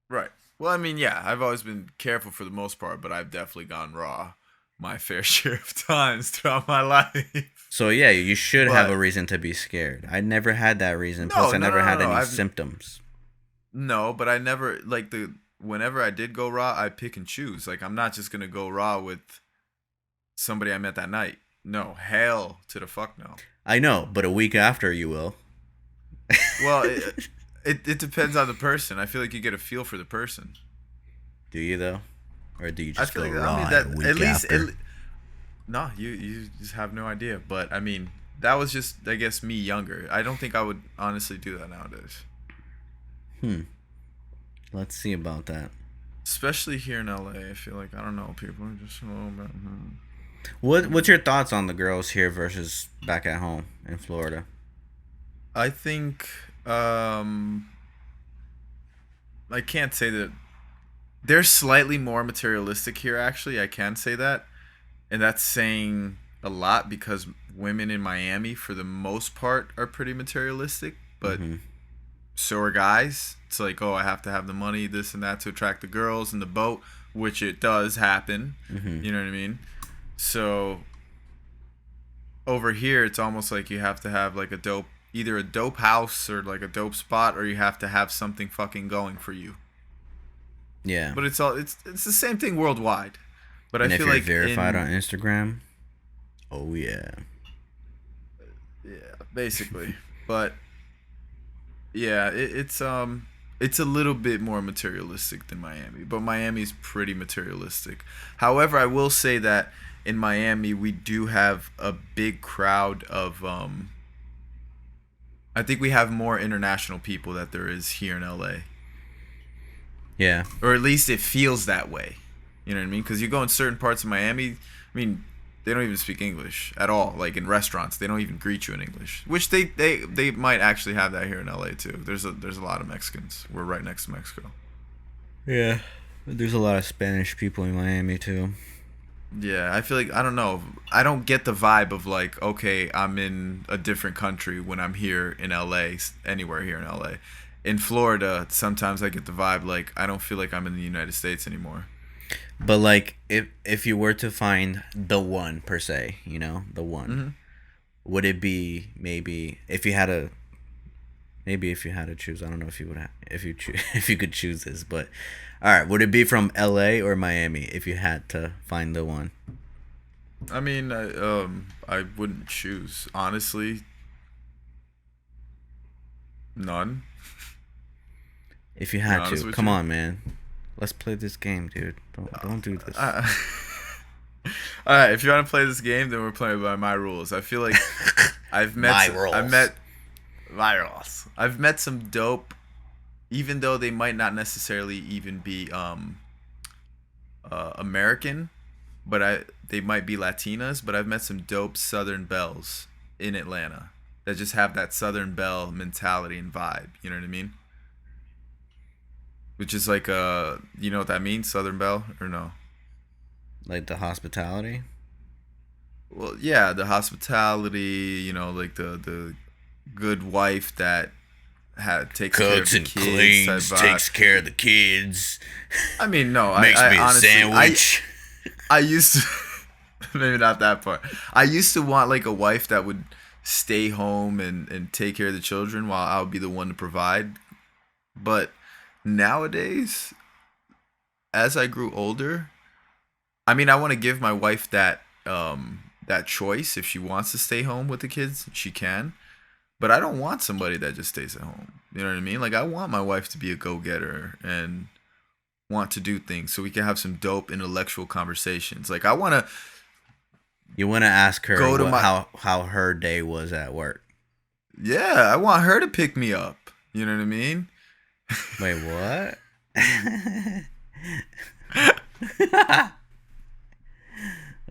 right. Well, I mean, yeah, I've always been careful for the most part, but I've definitely gone raw my fair share of times throughout my life. So yeah, you should have a But reason to be scared. I never had that reason. Plus, no, I no, never no, no, had no. any I've symptoms. no, but I never like the whenever I did go raw, I pick and choose. Like I'm not just gonna go raw with somebody I met that night. No, hell to the fuck no. I know, but a week after you will. Well, it depends on the person. I feel like you get a feel for the person. Do you though, or do you I just feel go like raw that a week at least after? no, you just have no idea. But I mean, that was just I guess me younger. I don't think I would honestly do that nowadays. Let's see about that. Especially here in LA, I feel like I don't know, people are just a little bit. What's your thoughts on the girls here versus back at home in Florida? I think I can't say that they're slightly more materialistic here. Actually, I can say that, and that's saying a lot because women in Miami, for the most part, are pretty materialistic. But Mm-hmm. so are guys. It's like, oh, I have to have the money, this and that, to attract the girls and the boat, which it does happen. Mm-hmm. You know what I mean? So over here, it's almost like you have to have like either a dope house or like a dope spot, or you have to have something fucking going for you. Yeah. But it's the same thing worldwide. But And I if feel you're like verified on Instagram, oh yeah. yeah, basically. But yeah, it's a little bit more materialistic than Miami, but Miami's pretty materialistic. However, I will say that in Miami we do have a big crowd of I think we have more international people that there is here in LA. Yeah. Or at least it feels that way. You know what I mean? Cuz you go in certain parts of Miami, I mean, they don't even speak English at all. Like in restaurants, they don't even greet you in English. Which they might actually have that here in LA too. There's a lot of Mexicans. We're right next to Mexico. Yeah. There's a lot of Spanish people in Miami too. Yeah, I feel like I don't know. I don't get the vibe of like, okay, I'm in a different country when I'm here in LA, anywhere here in LA. In Florida, sometimes I get the vibe like I don't feel like I'm in the United States anymore. But like if you were to find the one per se, you know, the one, Hmm. would it be maybe if you had a maybe if you had to choose, I don't know if you would if you if you could choose this, but all right, would it be from LA or Miami if you had to find the one? I mean, I wouldn't choose honestly. None. If you To be had honest to. with Come you. on, man. Let's play this game, dude. Don't do this. All right, if you want to play this game, then we're playing by my rules. I feel like I've met My some- rules. I've met my rules. I've met some dope, even though they might not necessarily even be American, but they might be Latinas. But I've met some dope Southern belles in Atlanta that just have that Southern belle mentality and vibe. You know what I mean? Which is like you know what that means, Southern belle, or no? Like the hospitality? Well, yeah, the hospitality, you know, like the good wife that takes care of Cooks the and kids. cleans, Type takes vibe. care of the kids, I mean, no, makes I me a honestly, sandwich. I used to, maybe not that part. I used to want like a wife that would stay home and take care of the children while I would be the one to provide. But nowadays, as I grew older, I mean, I want to give my wife that choice. If she wants to stay home with the kids, she can. But I don't want somebody that just stays at home. You know what I mean? Like I want my wife to be a go-getter and want to do things so we can have some dope intellectual conversations. Like I want to You want to ask her go to how her day was at work. yeah, I want her to pick me up. You know what I mean? Wait, what?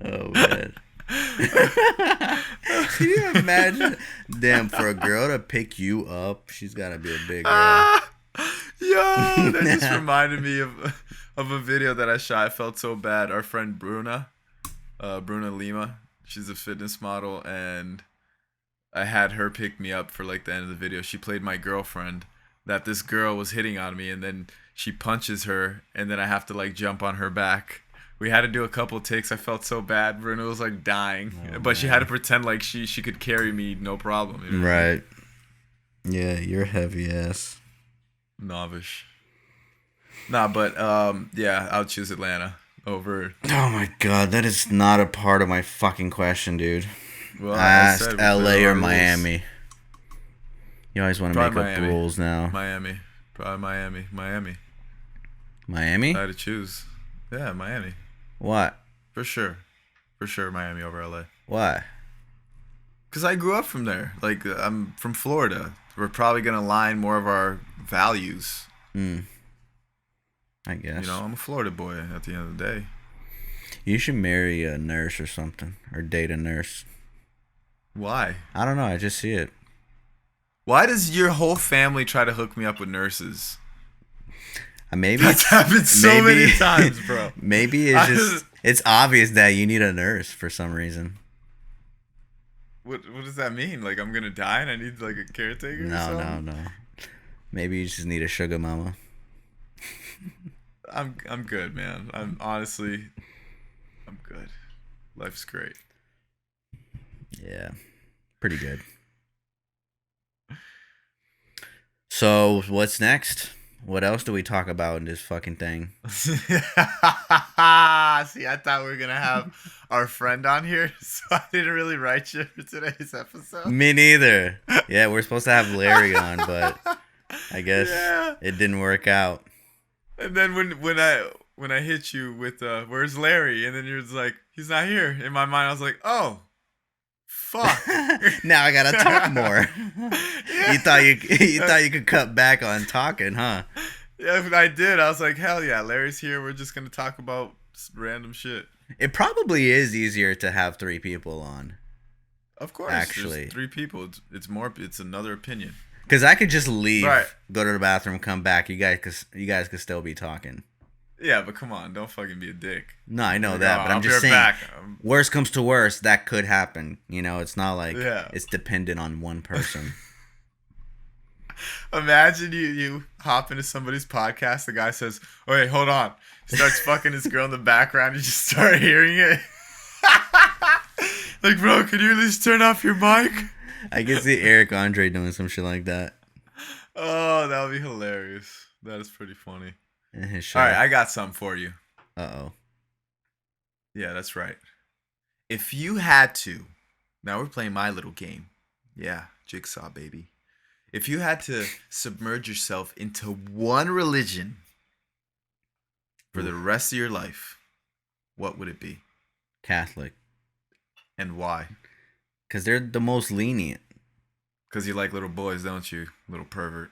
Oh man. Can you imagine? Damn, for a girl to pick you up, she's gotta be a big girl. Yo, that just reminded me of a video that I shot. I felt so bad. Our friend Bruna Lima, She's a fitness model, and I had her pick me up for like the end of the video. She played my girlfriend that this girl was hitting on me, and then she punches her, and then I have to like jump on her back. We had to do a couple takes. I felt so bad. Bruno was like dying, but she had to pretend like she could carry me, no problem. You know? Right. Yeah, you're heavy ass. Novice. Nah, but yeah, I'll choose Atlanta over. Oh my god, that is not a part of my fucking question, dude. Well, I asked LA or Miami. You always want to make up the rules now. Miami. Probably Miami. Miami? I had to choose. Yeah, Miami. What? For sure, Miami over LA. Why? Because I grew up from there. Like, I'm from Florida. We're probably going to align more of our values. I guess. You know, I'm a Florida boy at the end of the day. You should marry a nurse or something. Or date a nurse. Why? I don't know. I just see it. Why does your whole family try to hook me up with nurses? Maybe that's happened so many times, bro. Maybe it's obvious that you need a nurse for some reason. What does that mean? Like, I'm gonna die and I need like a caretaker? No. Maybe you just need a sugar mama. I'm good, man. I'm good. Life's great. Yeah, pretty good. So what's next? What else do we talk about in this fucking thing? See, I thought we were gonna have our friend on here, so I didn't really write you for today's episode. Me neither. Yeah, we're supposed to have Larry on, but I guess it didn't work out. And then when I hit you with where's Larry, and then you're just like, he's not here. In my mind, I was like, oh, fuck. Now I gotta talk more. You thought you could cut back on talking, huh? Yeah, but I did. I was like, hell yeah, Larry's here. We're just gonna talk about random shit. It probably is easier to have 3 people on. Of course, actually, 3 people. It's another opinion. Because I could just leave, go to the bathroom, come back. You guys could still be talking. Yeah, but come on, don't fucking be a dick. No, I know that, but I'm just saying, worst comes to worst, that could happen. You know, it's not like it's dependent on one person. Imagine you hop into somebody's podcast, the guy says, "Oh, wait, hold on." He starts fucking his girl in the background, you just start hearing it. Like, bro, can you at least turn off your mic? I can see Eric Andre doing some shit like that. Oh, that would be hilarious. That is pretty funny. In his show. All right, I got something for you. Uh-oh. Yeah, that's right. If you had to, now we're playing my little game. Yeah, Jigsaw, baby. If you had to submerge yourself into one religion for the rest of your life, what would it be? Catholic. And why? Because they're the most lenient. Because you like little boys, don't you? Little pervert.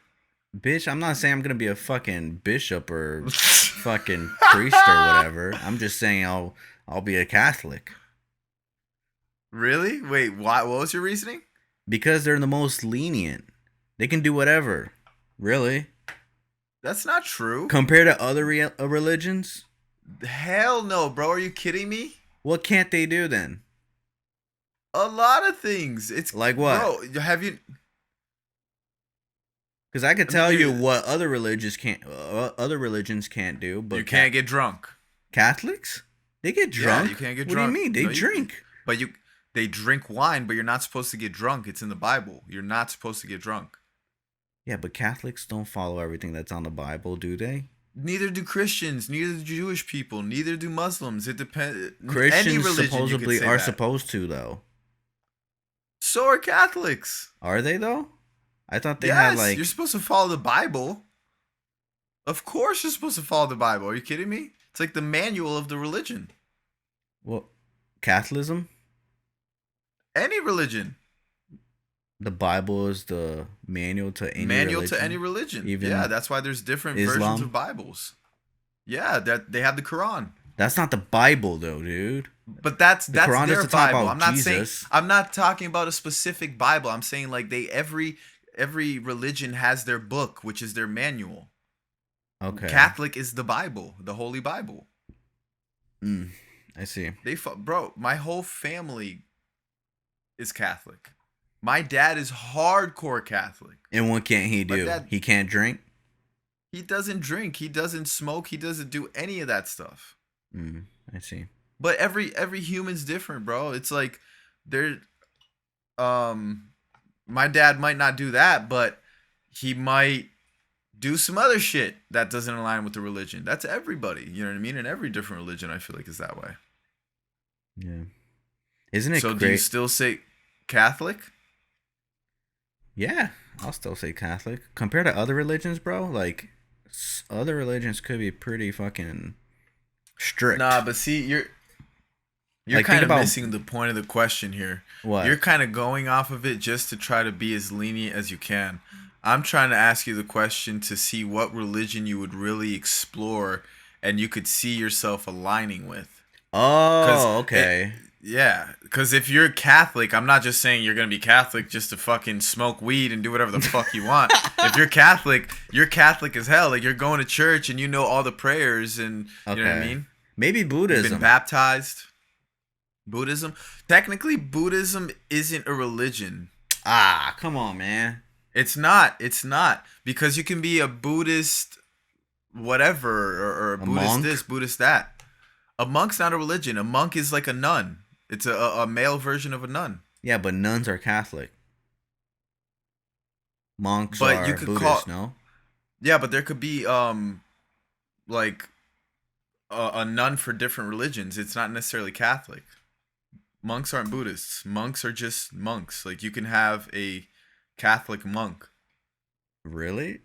Bitch, I'm not saying I'm going to be a fucking bishop or fucking priest or whatever. I'm just saying I'll be a Catholic. Really? Wait, why? What was your reasoning? Because they're the most lenient. They can do whatever. Really? That's not true. Compared to other religions? Hell no, bro. Are you kidding me? What can't they do then? A lot of things. It's like what? Bro, have you? Because I could tell you what other religions can't do, but you can't get drunk. Catholics? They get drunk. Yeah, you can't get what drunk. What do you mean? They drink. They drink wine, but you're not supposed to get drunk. It's in the Bible. You're not supposed to get drunk. Yeah, but Catholics don't follow everything that's on the Bible, do they? Neither do Christians. Neither do Jewish people. Neither do Muslims. It depends. Christians supposedly are supposed to, though. So are Catholics. Are they, though? I thought they had like... You're supposed to follow the Bible. Of course you're supposed to follow the Bible. Are you kidding me? It's like the manual of the religion. Well, Catholicism? Any religion. The Bible is the manual to any religion? Manual to any religion. Even that's why there's different Islam? Versions of Bibles. Yeah, that they have the Quran. That's not the Bible, though, dude. But that's their Bible. I'm not talking about a specific Bible. I'm saying like every religion has their book, which is their manual. Okay. Catholic is the Bible, the Holy Bible. I see. Bro, my whole family is Catholic. My dad is hardcore Catholic. And what can't he do? He can't drink? He doesn't drink. He doesn't smoke. He doesn't do any of that stuff. I see. But every human's different, bro. It's like my dad might not do that, but he might do some other shit that doesn't align with the religion. That's everybody. You know what I mean? And every different religion, I feel like, is that way. Yeah. Isn't it so great? Do you still say Catholic? Yeah, I'll still say Catholic. Compared to other religions, bro, like, other religions could be pretty fucking strict. Nah, but see, you're like, kind of missing the point of the question here. What? You're kind of going off of it just to try to be as lenient as you can. I'm trying to ask you the question to see what religion you would really explore and you could see yourself aligning with. Oh, okay. Yeah, because if you're Catholic, I'm not just saying you're going to be Catholic just to fucking smoke weed and do whatever the fuck you want. If you're Catholic as hell. Like, you're going to church and you know all the prayers and, you know what I mean? Maybe Buddhism. You've been baptized. Buddhism? Technically, Buddhism isn't a religion. Ah, come on, man. It's not. Because you can be a Buddhist whatever or a Buddhist monk? This, Buddhist that. A monk's not a religion. A monk is like a nun. It's a male version of a nun. Yeah, but nuns are Catholic. Monks are Buddhist, no? Yeah, but there could be like a nun for different religions. It's not necessarily Catholic. Monks aren't Buddhists. Monks are just monks. Like, you can have a Catholic monk. Really?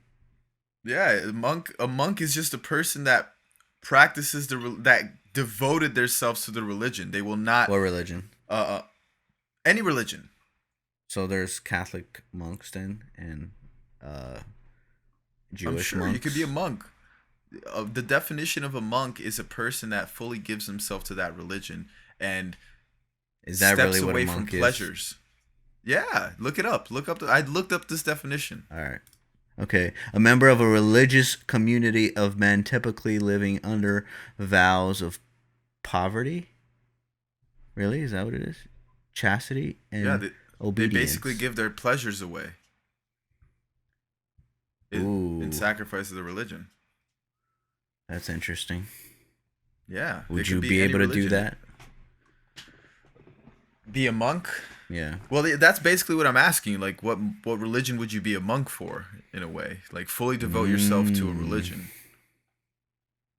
Yeah, a monk is just a person that practices that devoted themselves to the religion. They will not. What religion? Any religion. So there's Catholic monks then, and Jewish I'm sure monks. You could be a monk. The definition of a monk is a person that fully gives himself to that religion and is that steps really what away a monk from pleasures. Yeah, look it up. I looked up this definition. All right. Okay. A member of a religious community of men typically living under vows of poverty. Really? Is that what it is? Chastity and obedience. They basically give their pleasures away in sacrifice of the religion. That's interesting. Yeah. Would you be able to do that? Be a monk? Yeah. Well, that's basically what I'm asking. Like, what religion would you be a monk for, in a way? Like, fully devote yourself to a religion.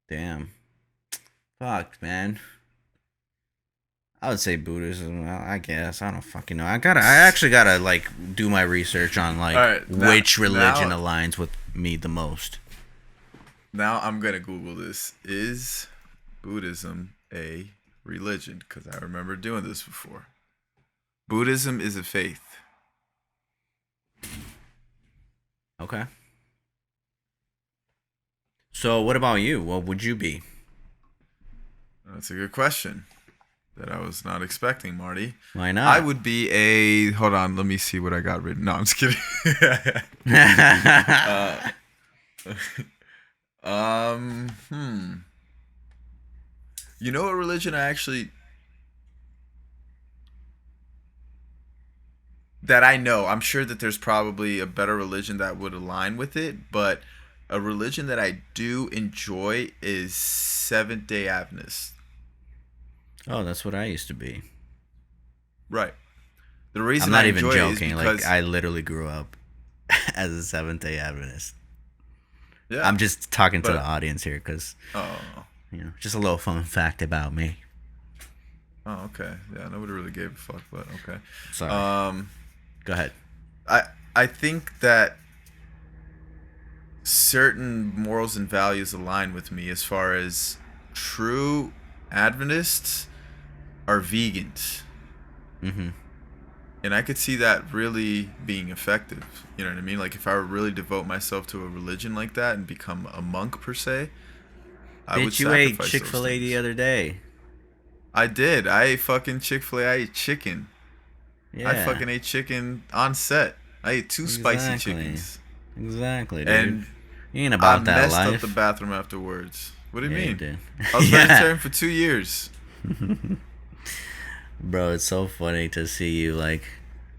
Damn. Fuck, man. I would say Buddhism. I guess. I don't fucking know. I actually gotta like do my research on like which religion aligns with me the most. Now I'm gonna Google this. Is Buddhism a religion? Because I remember doing this before. Buddhism is a faith. Okay. So what about you? What would you be? That's a good question that I was not expecting, Marty. Why not? I would be a... Hold on, let me see what I got written. No, I'm just kidding. You know what religion I actually... That I know. I'm sure that there's probably a better religion that would align with it, but a religion that I do enjoy is Seventh-day Adventist. Oh, that's what I used to be. Right. The reason I'm not I even enjoy joking. it is because like I literally grew up as a Seventh-day Adventist. Yeah. I'm just talking to the audience here because, oh, just a little fun fact about me. Oh, okay. Yeah, nobody really gave a fuck, but okay. Sorry. Go ahead. I think that certain morals and values align with me as far as true Adventists are vegans. Mm-hmm. And I could see that really being effective. You know what I mean? Like, if I were really devote myself to a religion like that and become a monk per se, I would sacrifice you ate Chick-fil-A the other day? I did. I ate fucking Chick-fil-A. I ate chicken. Yeah. I fucking ate chicken on set. I ate two spicy chickens. Exactly, dude. And you ain't about that life. I messed up the bathroom afterwards. What do you mean? You did. I was vegetarian for 2 years. Bro, it's so funny to see you like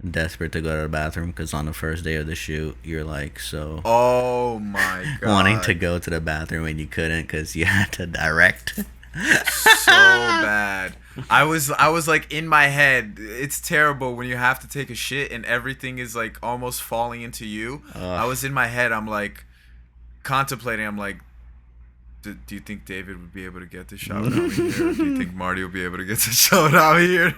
desperate to go to the bathroom because on the first day of the shoot, you're like so Oh my wanting to god. go to the bathroom and you couldn't because you had to direct. So bad. I was like in my head. It's terrible when you have to take a shit and everything is like almost falling into you. Ugh. I was in my head. I'm like contemplating. I'm like, do you think David would be able to get the shot without me here? Or do you think Marty will be able to get the shot without me here?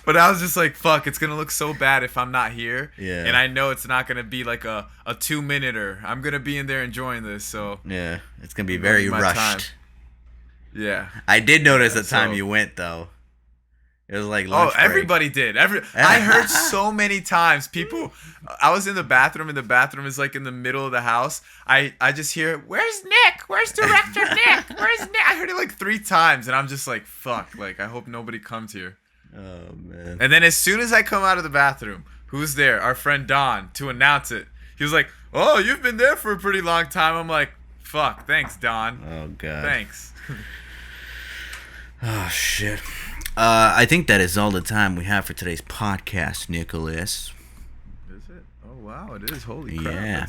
But I was just like, fuck, it's gonna look so bad if I'm not here. Yeah. And I know it's not gonna be like a 2 minuter. I'm gonna be in there enjoying this, so Yeah, it's gonna be I'm gonna very need my time. rushed. Yeah. I did notice Yeah. the time So you went though. It was like oh, lunch break. everybody did. I heard so many times people. I was in the bathroom, and the bathroom is like in the middle of the house. I just hear, "Where's Nick? Where's director Nick? Where's Nick?" I heard it like 3 times, and I'm just like, "Fuck!" Like I hope nobody comes here. Oh man. And then as soon as I come out of the bathroom, who's there? Our friend Don to announce it. He was like, "Oh, you've been there for a pretty long time." I'm like, "Fuck, thanks, Don. Oh god. Thanks." Oh shit. I think that is all the time we have for today's podcast, Nicholas. Is it? Oh wow, it is. Holy crap. Yeah.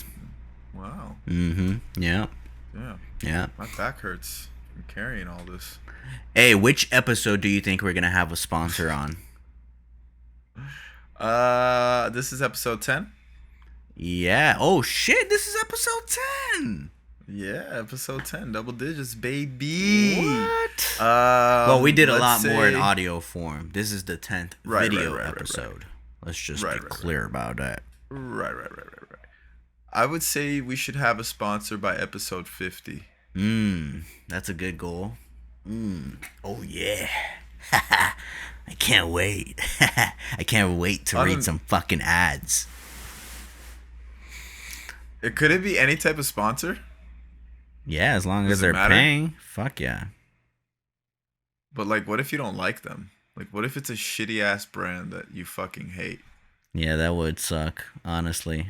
Wow. Mm-hmm. Yeah. Yeah. Yeah. My back hurts from carrying all this. Hey, which episode do you think we're gonna have a sponsor on? This is episode 10. Yeah. Oh shit! This is episode 10. Yeah, episode 10, double digits, baby. What? Um, Well, we did a let's lot more in say- audio form. This is the 10th Right, video right. episode. Let's just Right, be right, clear about that. Right. I would say we should have a sponsor by episode 50. That's a good goal. Oh yeah. I can't wait. I can't wait to read some fucking ads. Could it be any type of sponsor? Yeah, as long as Does it they're matter? paying. Fuck yeah. But like, what if you don't like them? Like, what if it's a shitty ass brand that you fucking hate? Yeah, that would suck, honestly.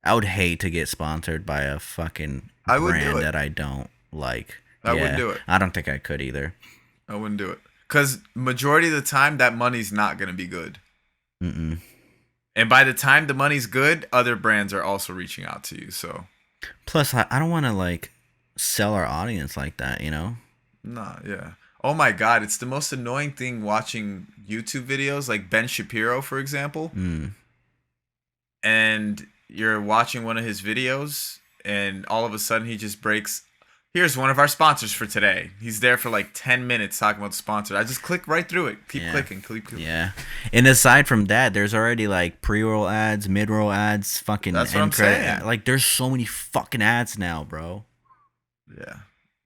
I would hate to get sponsored by a fucking I would do brand it. that I don't like. I wouldn't do it. I don't think I could either. I wouldn't do it. Because majority of the time, that money's not going to be good. Mm-mm. And by the time the money's good, other brands are also reaching out to you. So, Plus, I don't want to, like, sell our audience like that, you know? nah, yeah. Oh my God, it's the most annoying thing watching YouTube videos, like Ben Shapiro, for example. And you're watching one of his videos, and all of a sudden he just breaks. Here's one of our sponsors for today. He's there for like 10 minutes talking about the sponsor. I just click right through it. Keep clicking. Yeah. And aside from that, there's already like pre-roll ads, mid-roll ads, fucking That's what I'm end credit saying. like there's so many fucking ads now, bro. Yeah.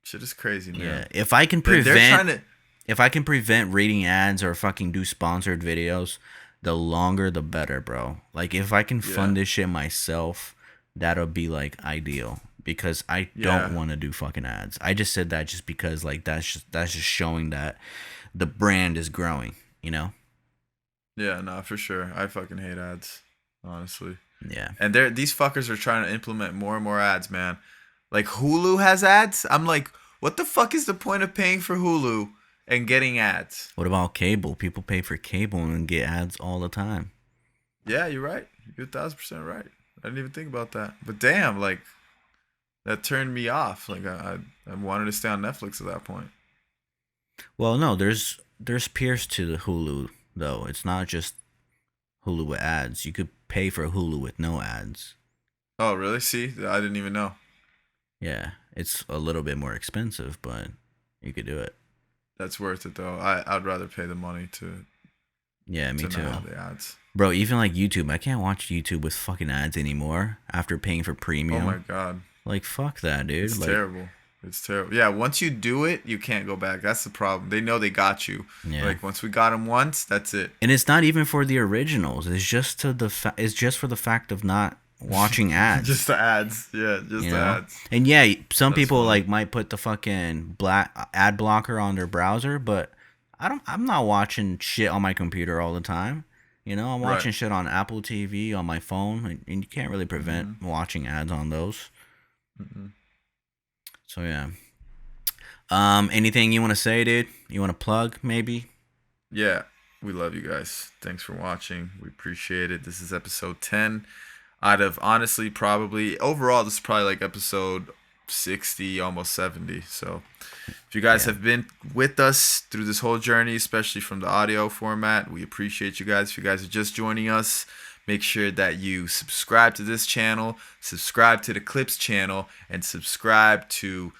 Shit is crazy, man. Yeah. If I can They're trying prevent to. if I can prevent reading ads or fucking do sponsored videos, the longer the better, bro. Like if I can fund this shit myself, that'll be like ideal. Because I don't want to do fucking ads. I just said that just because like that's just showing that the brand is growing, you know? Yeah, no, for sure. I fucking hate ads, honestly. Yeah. And these fuckers are trying to implement more and more ads, man. Like Hulu has ads. I'm like, what the fuck is the point of paying for Hulu and getting ads? What about cable? People pay for cable and get ads all the time. Yeah, you're right. You're 1,000% right. I didn't even think about that. But damn, like that turned me off. Like I wanted to stay on Netflix at that point. Well, no, there's peers to the Hulu though. It's not just Hulu with ads. You could pay for Hulu with no ads. Oh, really? See, I didn't even know. Yeah, it's a little bit more expensive, but you could do it. That's worth it though. I'd rather pay the money to. Yeah, me to too. not have the ads. Bro, even like YouTube, I can't watch YouTube with fucking ads anymore after paying for premium. Oh my god. Like fuck that, dude. It's like, terrible. It's terrible. Yeah, once you do it, you can't go back. That's the problem. They know they got you. Yeah. Like once we got them once, that's it. And it's not even for the originals. It's just to it's just for the fact of not watching ads. Just the ads. Yeah, just you the know? ads. And yeah, some That's people funny. like might put the fucking black ad blocker on their browser, but I'm not watching shit on my computer all the time. You know, I'm watching Right. shit on Apple TV on my phone, and you can't really prevent watching ads on those. So yeah. Anything you want to say, dude? You want to plug maybe? Yeah. We love you guys. Thanks for watching. We appreciate it. This is episode 10. Out of honestly, probably overall, this is probably like episode 60, almost 70. So if you guys Yeah. have been with us through this whole journey, especially from the audio format, we appreciate you guys. If you guys are just joining us, make sure that you subscribe to this channel, subscribe to the Clips channel, and subscribe to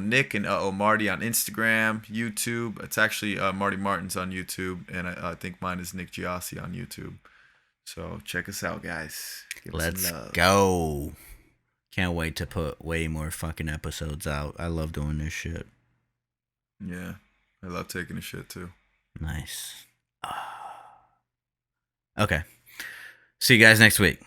Nick and Marty on Instagram, YouTube. It's actually Marty Martin's on YouTube, and I think mine is Nick G.O.A.T on YouTube. So check us out, guys. Give us Let's some love. go. Can't wait to put way more fucking episodes out. I love doing this shit. Yeah, I love taking a shit too. Nice. Okay. See you guys next week.